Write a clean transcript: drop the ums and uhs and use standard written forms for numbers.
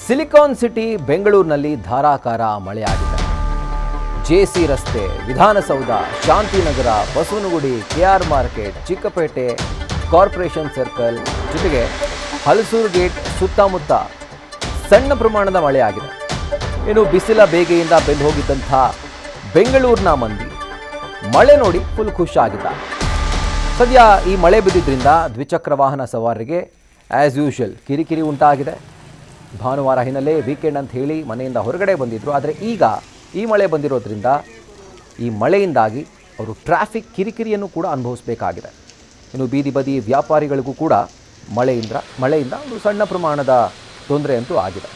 Silicon city ಬೆಂಗಳೂರಿನಲ್ಲಿ ಧಾರಾಕಾರ ಮಳೆಯಾಗಿದೆ. ಜೆಸಿ ರಸ್ತೆ, Vidhana Soudha, Shantinagar, Basavanagudi, K R market, Chickpet, corporation circle ಜೊತೆಗೆ ಹಲಸೂರು ಗೇಟ್ ಸುತ್ತಮುತ್ತ ಸಣ್ಣ ಪ್ರಮಾಣದ ಮಳೆಯಾಗಿದೆ. ಇನ್ನು ಬಿಸಿಲ ಬೇಗೆಯಿಂದ ಬೆಂದು ಹೋಗಿದ್ದಂಥ ಬೆಂಗಳೂರಿನ ಮಂದಿ ಮಳೆ ನೋಡಿ ಫುಲ್ ಖುಷಿಯಾಗಿದ್ದಾರೆ. ಸದ್ಯ ಈ ಮಳೆ ಬಿದ್ದಿದ್ದರಿಂದ ದ್ವಿಚಕ್ರ ವಾಹನ ಸವಾರರಿಗೆ ಆ್ಯಸ್ ಯೂಶುವಲ್ ಕಿರಿಕಿರಿ ಉಂಟಾಗಿದೆ. ಭಾನುವಾರ ಹಿನ್ನೆಲೆ ವೀಕೆಂಡ್ ಅಂತ ಹೇಳಿ ಮನೆಯಿಂದ ಹೊರಗಡೆ ಬಂದಿದ್ದರು. ಆದರೆ ಈಗ ಈ ಮಳೆ ಬಂದಿರೋದ್ರಿಂದ ಈ ಮಳೆಯಿಂದಾಗಿ ಅವರು ಟ್ರಾಫಿಕ್ ಕಿರಿಕಿರಿಯನ್ನು ಕೂಡ ಅನುಭವಿಸಬೇಕಾಗಿದೆ. ಇನ್ನು ಬೀದಿ ಬದಿ ವ್ಯಾಪಾರಿಗಳಿಗೂ ಕೂಡ ಮಳೆಯಿಂದ ಒಂದು ಸಣ್ಣ ಪ್ರಮಾಣದ ತೊಂದರೆ ಅಂತೂ ಆಗಿದೆ.